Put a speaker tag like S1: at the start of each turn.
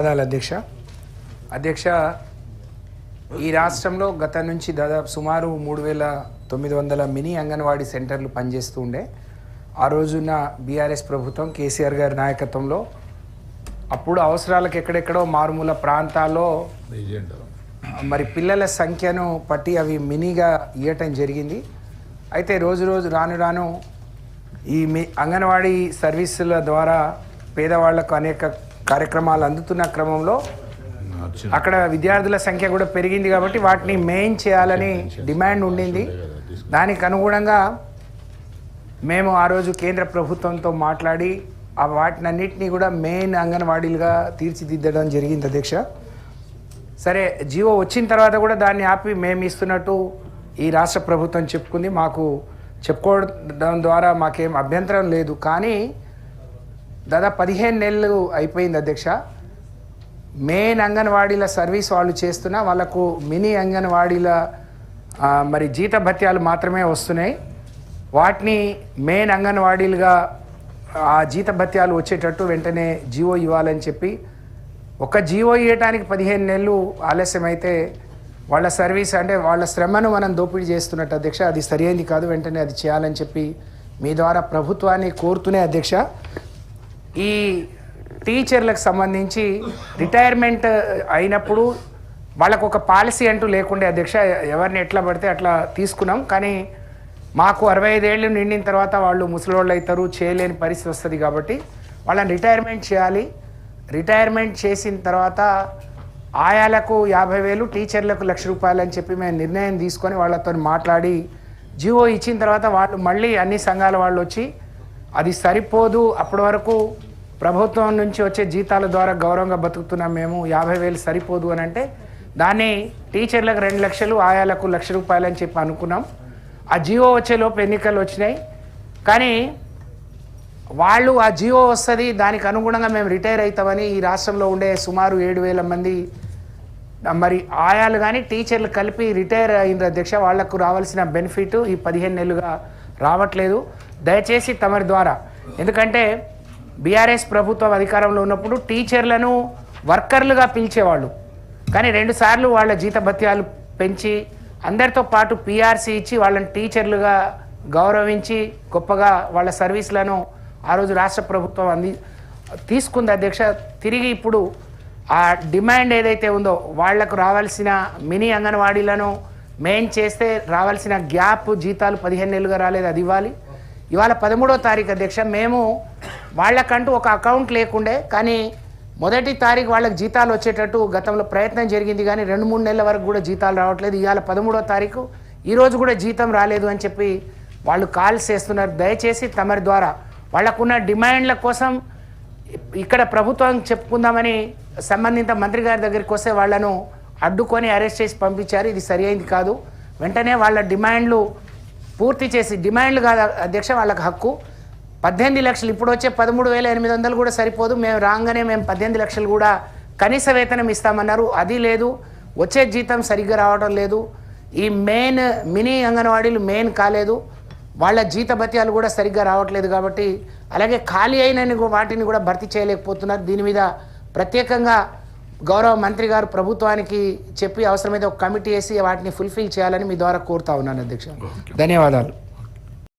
S1: అధ్యక్ష అధ్యక్ష ఈ రాష్ట్రంలో గత నుంచి దాదాపు సుమారు 3900 మినీ అంగన్వాడీ సెంటర్లు పనిచేస్తూ ఉండే. ఆ రోజున బీఆర్ఎస్ ప్రభుత్వం కేసీఆర్ గారి నాయకత్వంలో అప్పుడు అవసరాలకు ఎక్కడెక్కడో మారుమూల ప్రాంతాల్లో మరి పిల్లల సంఖ్యను పట్టి అవి మినీగా ఇవ్వటం జరిగింది. అయితే రోజు రాను రాను ఈ అంగన్వాడీ సర్వీసుల ద్వారా పేదవాళ్లకు అనేక కార్యక్రమాలు అందుతున్న క్రమంలో అక్కడ విద్యార్థుల సంఖ్య కూడా పెరిగింది కాబట్టి వాటిని మెయిన్ చేయాలని డిమాండ్ ఉండింది. దానికి అనుగుణంగా మేము ఆ రోజు కేంద్ర ప్రభుత్వంతో మాట్లాడి ఆ వాటినన్నిటినీ కూడా మెయిన్ అంగన్వాడీలుగా తీర్చిదిద్దడం జరిగింది అధ్యక్ష. సరే, జీవో వచ్చిన తర్వాత కూడా దాన్ని ఆపి మేము ఇస్తున్నట్టు ఈ రాష్ట్ర ప్రభుత్వం చెప్పుకుంది. మాకు చెప్పుకోవడం ద్వారా మాకేం అభ్యంతరం లేదు. కానీ దాదాపు 15 నెలలు అయిపోయింది అధ్యక్ష. మెయిన్ అంగన్వాడీల సర్వీస్ వాళ్ళు చేస్తున్నా వాళ్ళకు మినీ అంగన్వాడీల మరి జీతభత్యాలు మాత్రమే వస్తున్నాయి. వాటిని మెయిన్ అంగన్వాడీలుగా ఆ జీతభత్యాలు వచ్చేటట్టు వెంటనే జీవో ఇవ్వాలని చెప్పి ఒక జీవో ఇవ్వడానికి 15 నెలలు ఆలస్యమైతే వాళ్ళ సర్వీస్ అంటే వాళ్ళ శ్రమను మనం దోపిడీ చేస్తున్నట్టు అధ్యక్ష. అది సరైనది కాదు, వెంటనే అది చేయాలని చెప్పి మీ ద్వారా ప్రభుత్వాన్ని కోరుతూనే అధ్యక్ష, ఈ టీచర్లకు సంబంధించి రిటైర్మెంట్ అయినప్పుడు వాళ్ళకు ఒక పాలసీ అంటూ లేకుండే అధ్యక్ష. ఎవరిని ఎట్లా పడితే అట్లా తీసుకున్నాం. కానీ మాకు 65 ఏళ్ళు నిండిన తర్వాత వాళ్ళు ముసలోళ్ళు అవుతారు, చేయలేని పరిస్థితి వస్తుంది. కాబట్టి వాళ్ళని రిటైర్మెంట్ చేయాలి. రిటైర్మెంట్ చేసిన తర్వాత ఆయాలకు 50,000, టీచర్లకు ₹1,00,000 అని చెప్పి మేము నిర్ణయం తీసుకొని వాళ్ళతో మాట్లాడి జీవో ఇచ్చిన తర్వాత వాళ్ళు మళ్ళీ అన్ని సంఘాల వాళ్ళు వచ్చి అది సరిపోదు, అప్పటి వరకు ప్రభుత్వం నుంచి వచ్చే జీతాల ద్వారా గౌరవంగా బతుకుతున్నాం మేము, 50,000 సరిపోదు అని అంటే దాన్ని టీచర్లకు 2 లక్షలు, ఆయాలకు ₹1,00,000 అని చెప్పి అనుకున్నాం. ఆ జీవో వచ్చేలోపు ఎన్నికలు వచ్చినాయి. కానీ వాళ్ళు ఆ జీవో వస్తుంది దానికి అనుగుణంగా మేము రిటైర్ అవుతామని ఈ రాష్ట్రంలో ఉండే సుమారు 7,000 మంది మరి ఆయాలు కానీ టీచర్లు కలిపి రిటైర్ అయిన అధ్యక్ష. వాళ్లకు రావాల్సిన బెనిఫిట్ ఈ 15 నెలలుగా రావట్లేదు. దయచేసి తమరి ద్వారా, ఎందుకంటే బీఆర్ఎస్ ప్రభుత్వం అధికారంలో ఉన్నప్పుడు టీచర్లను వర్కర్లుగా పిలిచేవాళ్ళు. కానీ 2 సార్లు వాళ్ళ జీతభత్యాలు పెంచి అందరితో పాటు పీఆర్సీ ఇచ్చి వాళ్ళని టీచర్లుగా గౌరవించి గొప్పగా వాళ్ళ సర్వీసులను ఆ రోజు రాష్ట్ర ప్రభుత్వం తీసుకుంది అధ్యక్ష. తిరిగి ఇప్పుడు ఆ డిమాండ్ ఏదైతే ఉందో వాళ్లకు రావాల్సిన మినీ అంగన్వాడీలను మెయిన్ చేస్తే రావాల్సిన గ్యాప్ జీతాలు 15 నెలలుగా రాలేదు, అది ఇవ్వాలి. ఇవాళ 13వ తారీఖు అధ్యక్ష, మేము వాళ్ళకంటూ ఒక అకౌంట్ లేకుండే, కానీ 1వ తారీఖు వాళ్ళకి జీతాలు వచ్చేటట్టు గతంలో ప్రయత్నం జరిగింది. కానీ 2-3 నెలల వరకు కూడా జీతాలు రావట్లేదు. ఇవాళ 13వ తారీఖు, ఈరోజు కూడా జీతం రాలేదు అని చెప్పి వాళ్ళు కాల్స్ చేస్తున్నారు. దయచేసి తమరి ద్వారా వాళ్ళకున్న డిమాండ్ల కోసం ఇక్కడ ప్రభుత్వం చెప్పుకుందామని సంబంధిత మంత్రి గారి దగ్గరికి వస్తే వాళ్లను అడ్డుకొని అరెస్ట్ చేసి పంపించారు. ఇది సరి అయింది కాదు. వెంటనే వాళ్ళ డిమాండ్లు పూర్తి చేసి, డిమాండ్లు కాదు అధ్యక్ష, వాళ్ళకి హక్కు 18 లక్షలు, ఇప్పుడు వచ్చే 13,800 కూడా సరిపోదు. మేము రాగానే మేము 18 లక్షలు కూడా కనీస వేతనం ఇస్తామన్నారు, అది లేదు. వచ్చే జీతం సరిగ్గా రావడం లేదు. ఈ మెయిన్ మినీ అంగన్వాడీలు మెయిన్ కాలేదు, వాళ్ళ జీతభత్యాలు కూడా సరిగ్గా రావట్లేదు. కాబట్టి అలాగే ఖాళీ అయిన వాటిని కూడా భర్తీ చేయలేకపోతున్నారు. దీని మీద ప్రత్యేకంగా గౌరవ మంత్రి గారు ప్రభుత్వానికి చెప్పి అవసరమైతే ఒక కమిటీ వేసి వాటిని ఫుల్ఫిల్ చేయాలని మీ ద్వారా కోరుతా ఉన్నాను అధ్యక్ష. ధన్యవాదాలు.